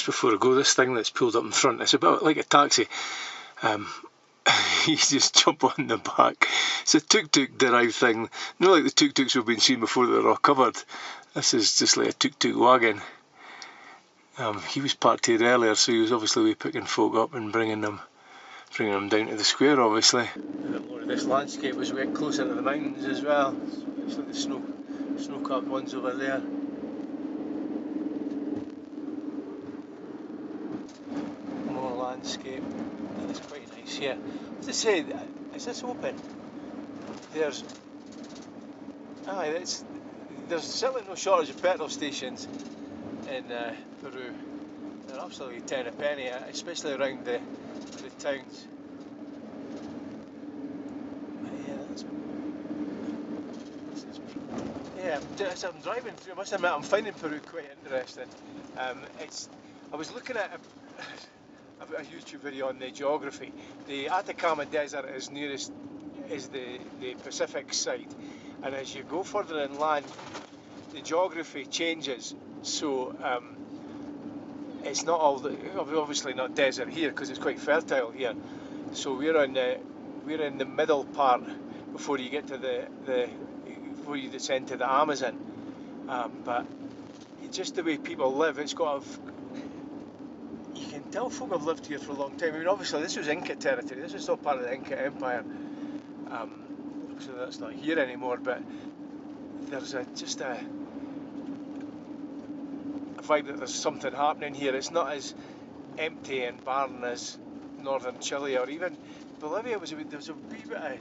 before I go, this thing that's pulled up in front, it's about like a taxi. You just jump on the back. It's a tuk-tuk derived thing, not like the tuk-tuks we've been seeing before that are all covered. This is just like a tuk-tuk wagon. He was parked here earlier, so he was obviously picking folk up and bringing them down to the square, obviously. A bit more of this landscape as we get closer to the mountains as well. It's like the snow-capped ones over there. More landscape. It's quite nice here. As I say, is this open? There's certainly no shortage of petrol stations in Peru. They're absolutely 10 a penny, especially around the towns. As I'm driving through, I must admit I'm finding Peru quite interesting. I was looking at a YouTube video on the geography. The Atacama Desert is the Pacific side, and as you go further inland, the geography changes. So it's not obviously not desert here because it's quite fertile here. So we're in the middle part before you get to before you descend to the Amazon. But just the way people live, it's got you can tell folk have lived here for a long time. I mean, obviously this was Inca territory. This is still part of the Inca Empire. So that's not here anymore. But there's just a vibe that there's something happening here. It's not as empty and barren as northern Chile or even Bolivia. There was a wee bit of, I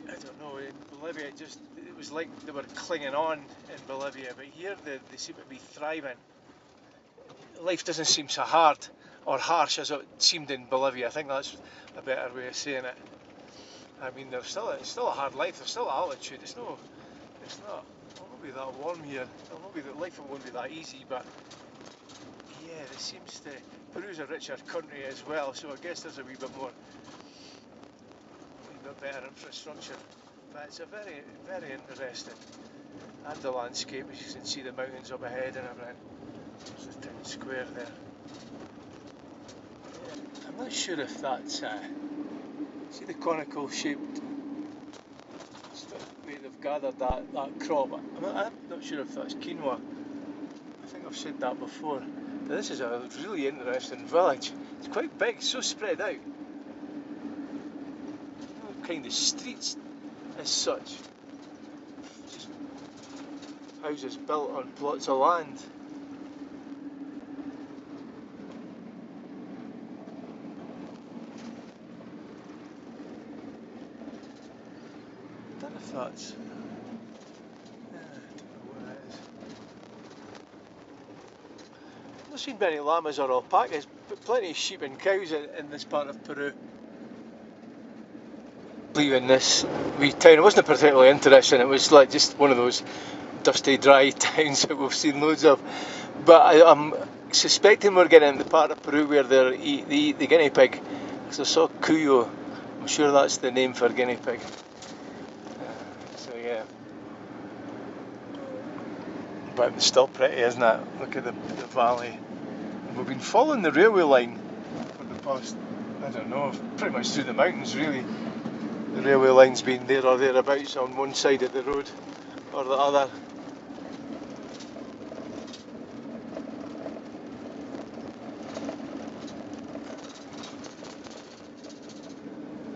don't know, in Bolivia it was like they were clinging on in Bolivia, but here they seem to be thriving. Life doesn't seem so hard or harsh as it seemed in Bolivia. I think that's a better way of saying it. I mean, it's still a hard life. There's still altitude. It won't be that warm here. Life won't be that easy. But yeah, Peru's a richer country as well. So I guess there's a wee bit better infrastructure. But it's a very, very interesting. And the landscape, as you can see, the mountains up ahead and everything. There's the town square there. I'm not sure if that's see the conical shaped way they've gathered that crop. I'm not sure if that's quinoa. I think I've said that before. But this is a really interesting village. It's quite big, so spread out. No kind of streets as such. Just houses built on plots of land. I don't know if that's... I don't know where it is. I've not seen many llamas or alpacas, but plenty of sheep and cows in this part of Peru. Leaving this wee town, it wasn't particularly interesting. It was like just one of those dusty, dry towns that we've seen loads of. But I'm suspecting we're getting into the part of Peru where they eat the guinea pig. Because I saw cuyo. I'm sure that's the name for guinea pig. So yeah. But it's still pretty, isn't it? Look at the valley. And we've been following the railway line for the past, I don't know, pretty much through the mountains really. The railway line's been there or thereabouts on one side of the road or the other.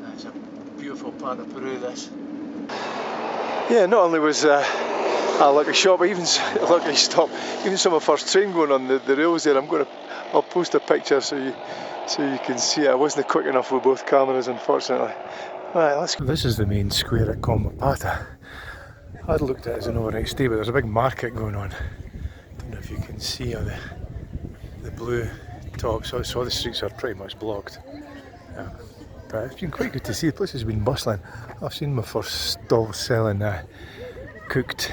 That's a beautiful part of Peru, this. Yeah, not only was a lucky shot, but even a lucky stop. Even saw my first train going on the rails there. I'll post a picture so you can see it. I wasn't quick enough with both cameras, unfortunately. Right, let's go. This is the main square at Comapata. I'd looked at it as an overnight stay, but there's a big market going on. Don't know if you can see on the blue top, so the streets are pretty much blocked. But it's been quite good to see. The place has been bustling. I've seen my first stall selling cooked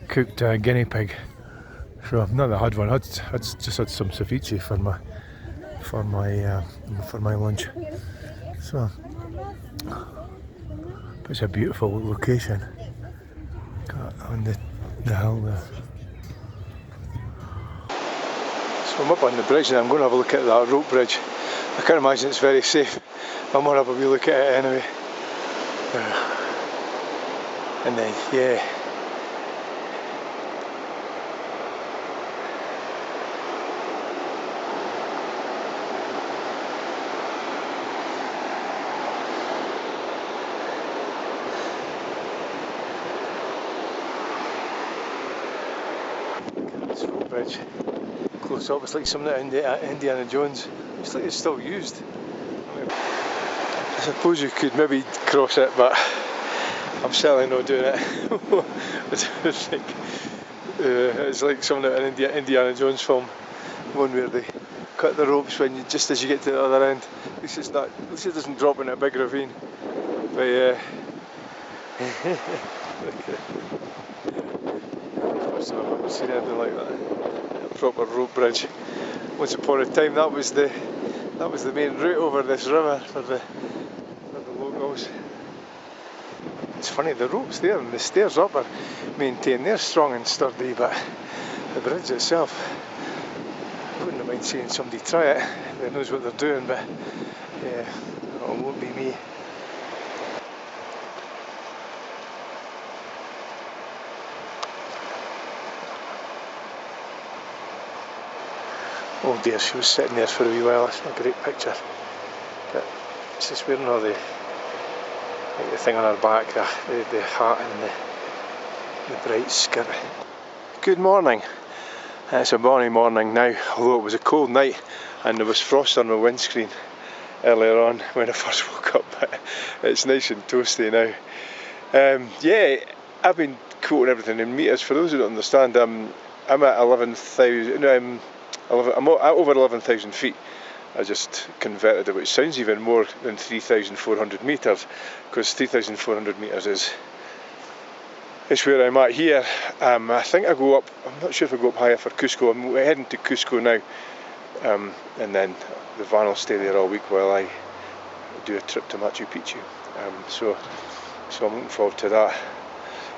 guinea pig. So I've not had one. I'd just had some ceviche for my lunch. So it's a beautiful location. Got on the hill there. I'm up on the bridge and I'm going to have a look at that rope bridge. I can't imagine it's very safe. I'm going to have a wee look at it anyway. And then, yeah. This rope bridge. Close up, it's like something out of Indiana Jones. Looks like it's still used. I suppose you could maybe cross it, but I'm certainly not doing it. It's like something out of an Indiana Jones film, one where they cut the ropes when just as you get to the other end. At least it's not. At least it doesn't drop in a big ravine. But yeah. I've never seen anything like that. A proper rope bridge. Once upon a time, that was the main route over this river for the locals. It's funny, the ropes there and the stairs up are maintained. They're strong and sturdy, but the bridge itself, I wouldn't mind seeing somebody try it. They knows what they're doing, but yeah, it won't be me. Oh dear, she was sitting there for a wee while. That's not a great picture. But she's wearing all the thing on her back, the hat and the bright skirt. Good morning. It's a bonny morning now, although it was a cold night and there was frost on my windscreen earlier on when I first woke up, but it's nice and toasty now. Yeah, I've been quoting everything in meters. For those who don't understand, I'm at 11,000. I'm over 11,000 feet. I just converted it, which sounds even more than 3,400 metres, because 3,400 metres is where I'm at here. I think I go up, I'm not sure if I go up higher for Cusco. I'm heading to Cusco now, and then the van will stay there all week while I do a trip to Machu Picchu. So I'm looking forward to that.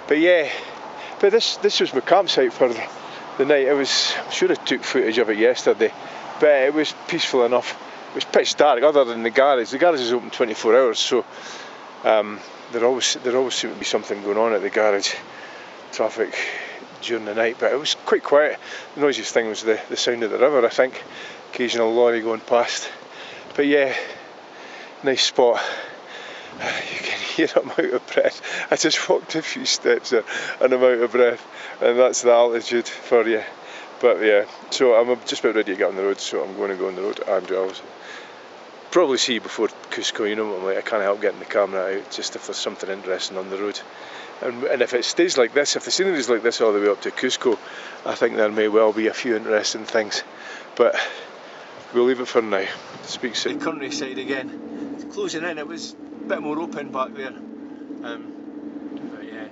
But yeah, but this was my campsite for the night. I'm sure I took footage of it yesterday, but it was peaceful enough. It was pitch dark, other than the garage. The garage is open 24 hours, so there always seemed to be something going on at the garage, traffic during the night. But it was quite quiet. The noisiest thing was the sound of the river, I think. Occasional lorry going past. But yeah, nice spot. You can hear I'm out of breath. I just walked a few steps there and I'm out of breath, and that's the altitude for you. But yeah, so I'm just about ready to get on the road, so I'm going to go on the road, and I'll probably see you before Cusco. You know what I'm like, I can't help getting the camera out just if there's something interesting on the road. And if it stays like this, if the scenery is like this all the way up to Cusco, I think there may well be a few interesting things. But we'll leave it for now. Speak soon. The countryside again. It's closing in. It was a bit more open back there. But yeah,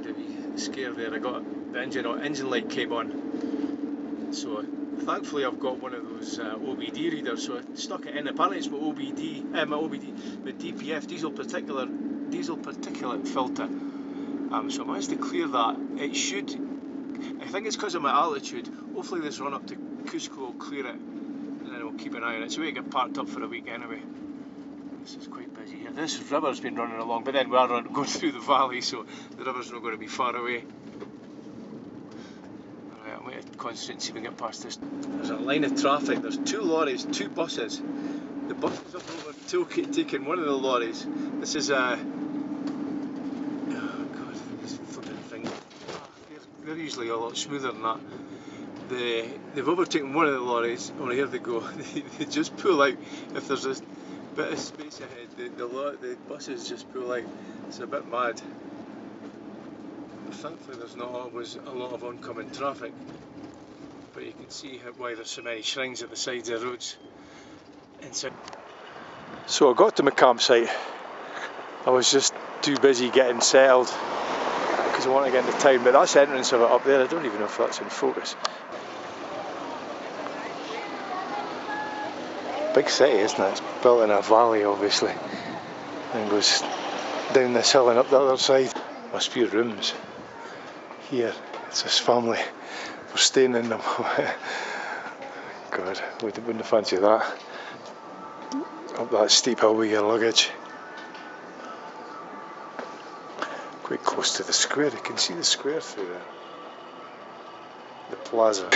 a wee scare there. I got the engine light came on. So thankfully I've got one of those OBD readers, so I stuck it in. Apparently it's my DPF, diesel particulate filter. So I managed to clear that. It should, I think it's because of my altitude. Hopefully this run up to Cusco will clear it, and then we'll keep an eye on it. So we get parked up for a week anyway. This is quite busy here. This river's been running along, but then we are going through the valley, so the river's not going to be far away. Alright, I'm going to concentrate and see if we can get past this. There's a line of traffic. There's 2 lorries, 2 buses. The bus is up over taking one of the lorries. This is a... oh god, this flipping thing. They're usually a lot smoother than that. They've overtaken one of the lorries. Oh, here they go. They just pull out. If there's a bit of space ahead, the buses just pull out. It's a bit mad. Thankfully there's not always a lot of oncoming traffic, but you can see why there's so many shrines at the sides of the roads. So I got to my campsite. I was just too busy getting settled because I want to get into town, but that's the entrance of it up there. I don't even know if that's in focus. Big city, isn't it? It's built in a valley obviously, and goes down this hill and up the other side. Must be rooms here. It's this family We're staying in them. God, wouldn't fancy that. Up that steep hill with your luggage. Quite close to the square, you can see the square through there. The plaza.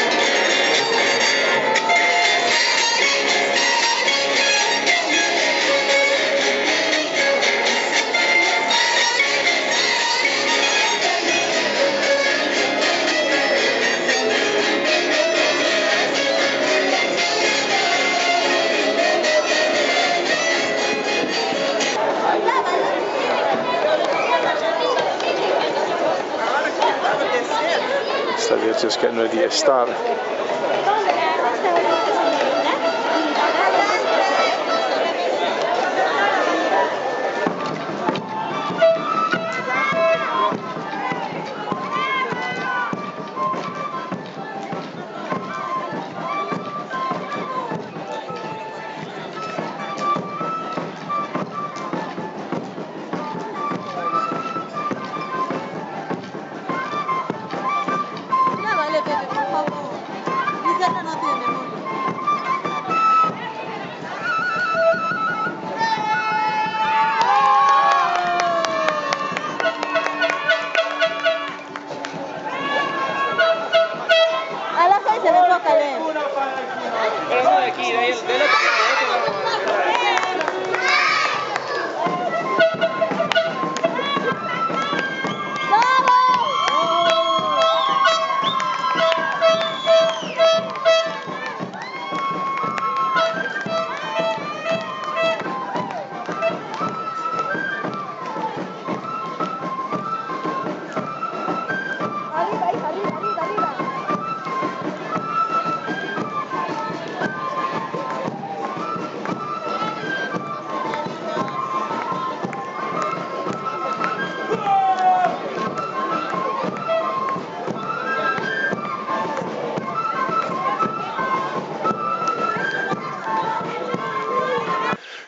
So they're just getting ready to start.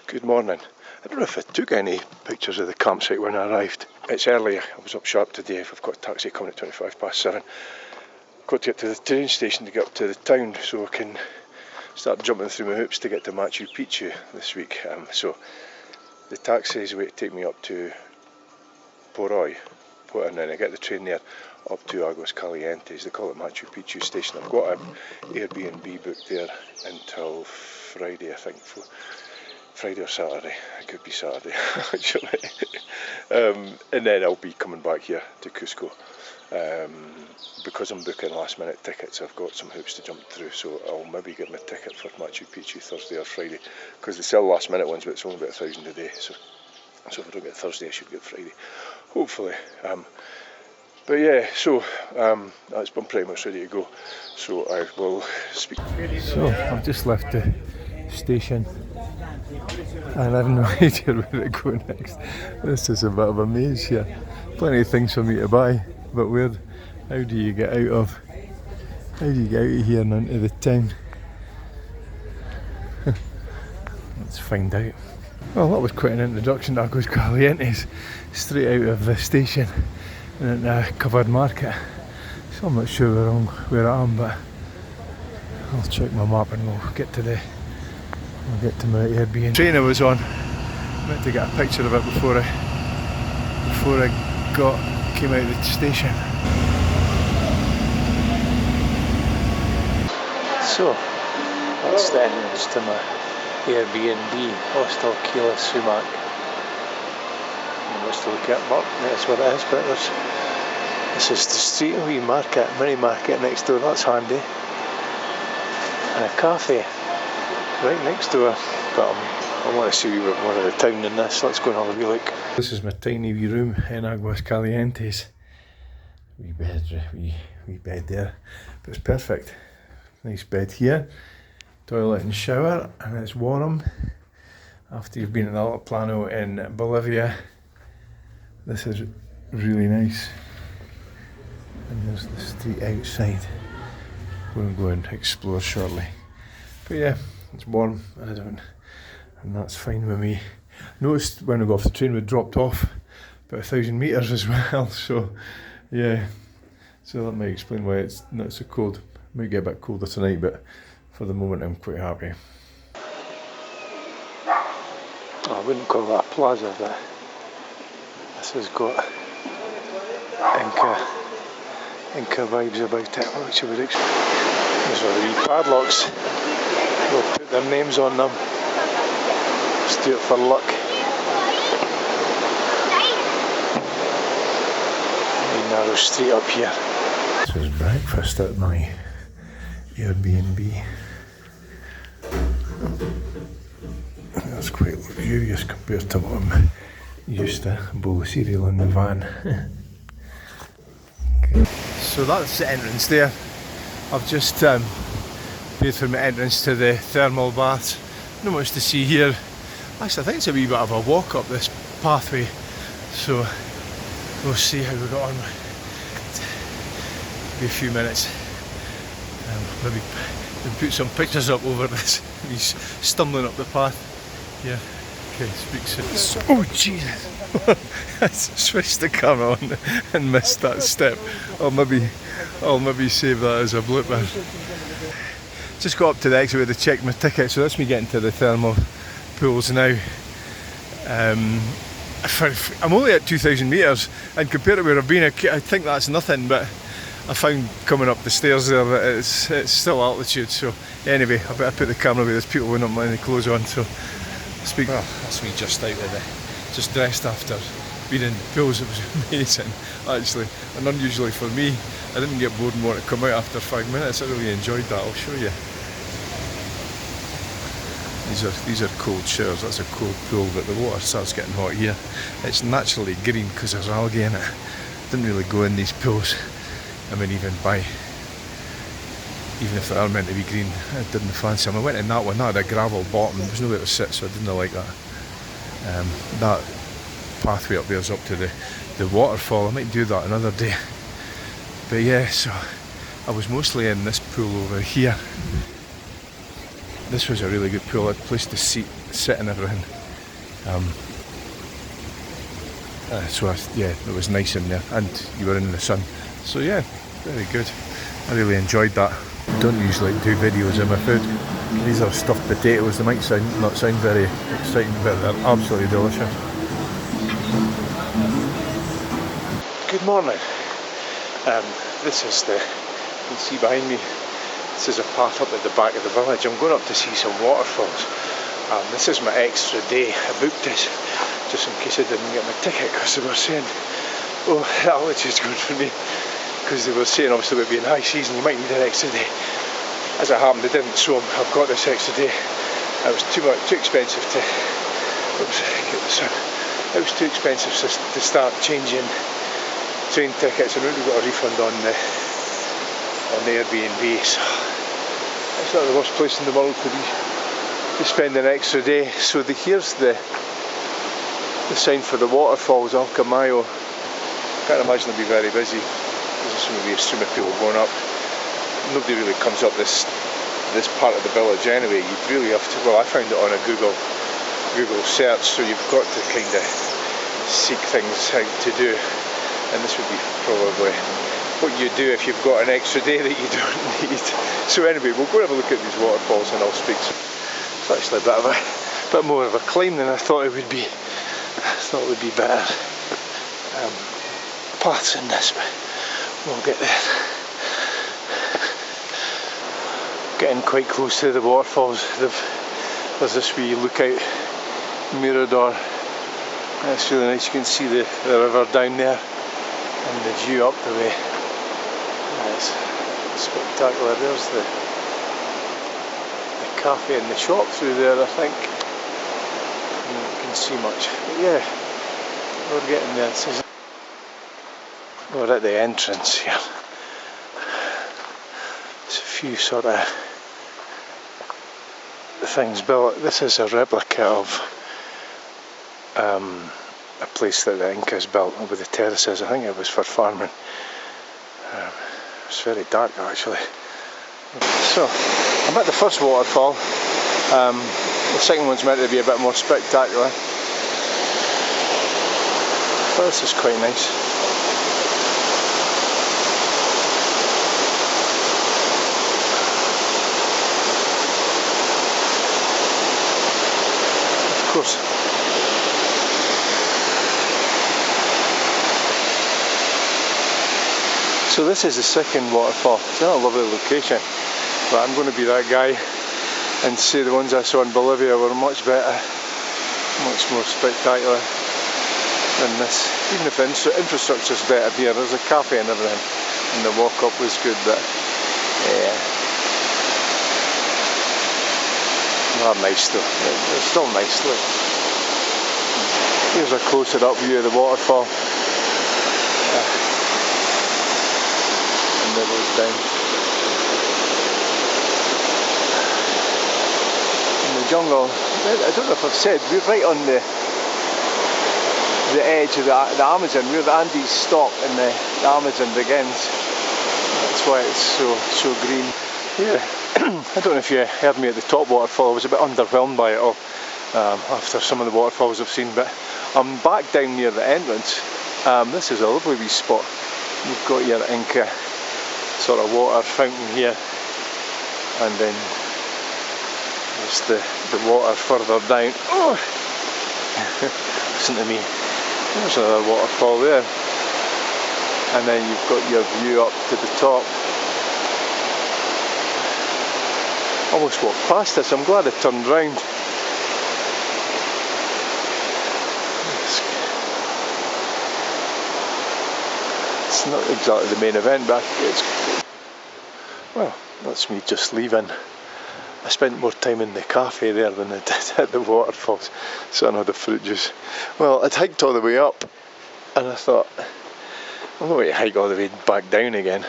Good morning. I don't know if I took any pictures of the campsite when I arrived. It's early, I was up sharp today. I've got a taxi coming at 7:25. Got to get to the train station to get up to the town so I can start jumping through my hoops to get to Machu Picchu this week. So the taxi is going to take me up to Pucara, and then I get the train there up to Aguas Calientes. They call it Machu Picchu station. I've got an Airbnb booked there until Friday, I think. Friday or Saturday. It could be Saturday actually. And then I'll be coming back here to Cusco. Because I'm booking last minute tickets, I've got some hoops to jump through, so I'll maybe get my ticket for Machu Picchu Thursday or Friday, because they sell last minute ones, but it's only about 1,000 a day, so if I don't get Thursday I should get Friday, hopefully. But yeah, so that's been pretty much ready to go, so I will speak. So I've just left the station and I have no idea where to go next. This is a bit of a maze here. Plenty of things for me to buy, but how do you get out of here and into the town? Let's find out. Well, that was quite an introduction to Aguas Calientes, straight out of the station and a covered market. So I'm not sure where I am, but I'll check my map and we'll get to my Airbnb. Train I was on, I meant to get a picture of it before I came out of the station. So that's the entrance to my Airbnb, Hostel Kila Sumac. What's to look at map, that's what it is, but this is the street, a wee market, mini market next door, that's handy. And a cafe right next door, but I want to see a bit more of the town than this. Let's go and have a wee look. This is my tiny wee room in Aguas Calientes. Wee bed there, but it's perfect. Nice bed here, toilet and shower, and it's warm. After you've been in the Altiplano in Bolivia, this is really nice. And there's the street outside. We'll go and explore shortly. But yeah, it's warm, and that's fine with me. Noticed when I got off the train we dropped off about 1,000 metres as well, so yeah, So that might explain why it's not so cold. It might get a bit colder tonight, but for the moment I'm quite happy. I wouldn't call that a plaza, but this has got Inca vibes about it, which I would expect. Those are the wee padlocks. They'll put their names on them. Just do it for luck. A narrow street up here. This is breakfast at my Airbnb. That's quite luxurious compared to what I'm used to. A bowl of cereal in the van. Okay. So that's the entrance there. I've just paid for my entrance to the thermal baths. Not much to see here. Actually, I think it's a wee bit of a walk up this pathway. So we'll see how we got on. Be a few minutes. Maybe put some pictures up over this. He's stumbling up the path. Yeah. Okay, speak soon. Oh Jesus! I switched the camera on and missed that step. I'll maybe save that as a blooper. Just got up to the exit where they checked my ticket, so that's me getting to the thermal pools now. I'm only at 2,000 metres, and compared to where I've been, I think that's nothing, but I found coming up the stairs there that it's still altitude. So anyway, I better put the camera away. There's people with not letting the clothes on, so speak. Well, that's me just out of just dressed after being in the pools. It was amazing, actually, and unusually for me. I didn't get bored and want to come out after 5 minutes. I really enjoyed that. I'll show you. These are cold showers. That's a cold pool, but the water starts getting hot here. It's naturally green because there's algae in it. Didn't really go in these pools. I mean, even if they are meant to be green, I didn't fancy them. I went in that one. That had a gravel bottom. There was nowhere to sit, so I didn't like that. That pathway up there is up to the waterfall. I might do that another day. But yeah, so I was mostly in this pool over here. This was a really good pool. I had a place to sit and everything. Yeah, it was nice in there, and you were in the sun. So yeah, very good. I really enjoyed that. Don't usually do videos of my food. These are stuffed potatoes. They might not sound very exciting, but they're absolutely delicious. Good morning. This is you can see behind me, this is a path up at the back of the village. I'm going up to see some waterfalls. This is my extra day. I booked this just in case I didn't get my ticket, because they were saying, oh, the altitude's good for me. Because they were saying obviously it would be an high season, you might need an extra day. As it happened, they didn't, so I've got this extra day. It was too expensive to, it was too expensive to start changing train tickets, and I only got a refund on the Airbnb, so it's not the worst place in the world to spend an extra day. So here's the sign for the waterfalls, Alcamayo. Can't imagine it'll be very busy. There's going to be a stream of people going up. Nobody really comes up this part of the village anyway. You really have to. Well, I found it on a Google search, so you've got to kind of seek things out to do. And this would be probably what you do if you've got an extra day that you don't need. So anyway, we'll go have a look at these waterfalls and I'll speak. It's actually a bit more of a climb than I thought it would be. I thought it would be better paths in this, but we'll get there. Getting quite close to the waterfalls. There's this wee lookout mirador. That's really nice. You can see the river down there and the view up the way. It's spectacular. There's the cafe and the shop through there, I think. You can see much. But yeah, we're getting there. We're at the entrance here. There's a few sort of things built. This is a replica of a place that the Incas built with the terraces. I think it was for farming. It's very dark actually. So I'm at the first waterfall. The second one's meant to be a bit more spectacular. But this is quite nice. course. So this is the second waterfall. It's not a lovely location, but I'm going to be that guy and say the ones I saw in Bolivia were much better, much more spectacular than this. Even if the infrastructure is better here, there's a cafe and everything, and the walk up was good, but yeah. Not nice though. It's still nice, look. Here's a closer up view of the waterfall. And there goes down. In the jungle, I don't know if I've said, we're right on the edge of the Amazon, where the Andes stop and the Amazon begins. That's why it's so green. Yeah. I don't know if you heard me at the top waterfall. I was a bit underwhelmed by it all after some of the waterfalls I've seen, but I'm back down near the entrance. This is a lovely wee spot. You've got your Inca sort of water fountain here, and then there's the water further down. Oh! Listen to me. There's another waterfall there, and then you've got your view up to the top. Almost walked past this. I'm glad I turned round. It's not exactly the main event, but well, that's me just leaving. I spent more time in the cafe there than I did at the waterfalls, so I had the fruit juice. Well, I'd hiked all the way up, and I thought, I'm going to hike all the way back down again.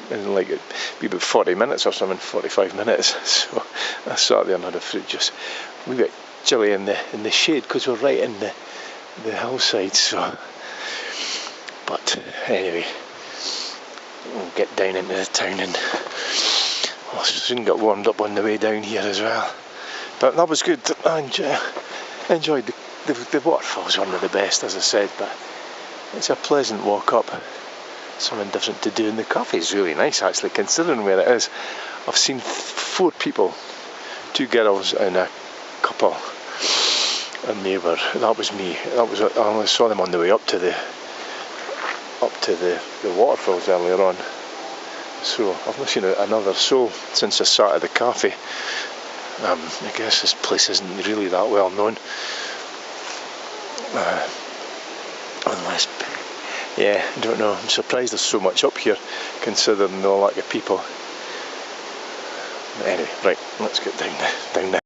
In like it'd be about 40 minutes or something, 45 minutes. So I sat there and had a fruit juice. We got chilly in the shade because we're right in the hillside. So, but anyway, we'll get down into the town and I'll soon get warmed up on the way down here as well. But that was good. I enjoyed the waterfalls. One of the best, as I said, but it's a pleasant walk up. Something different to do, and the cafe is really nice actually, considering where it is. I've seen 4 people, 2 girls and a couple, and that was me. I only saw them on the way up to the waterfalls earlier on. So I've not seen another soul since I sat at the cafe. I guess this place isn't really that well known, unless. Yeah, I don't know. I'm surprised there's so much up here, considering the lack of people. But anyway, right, let's get down there.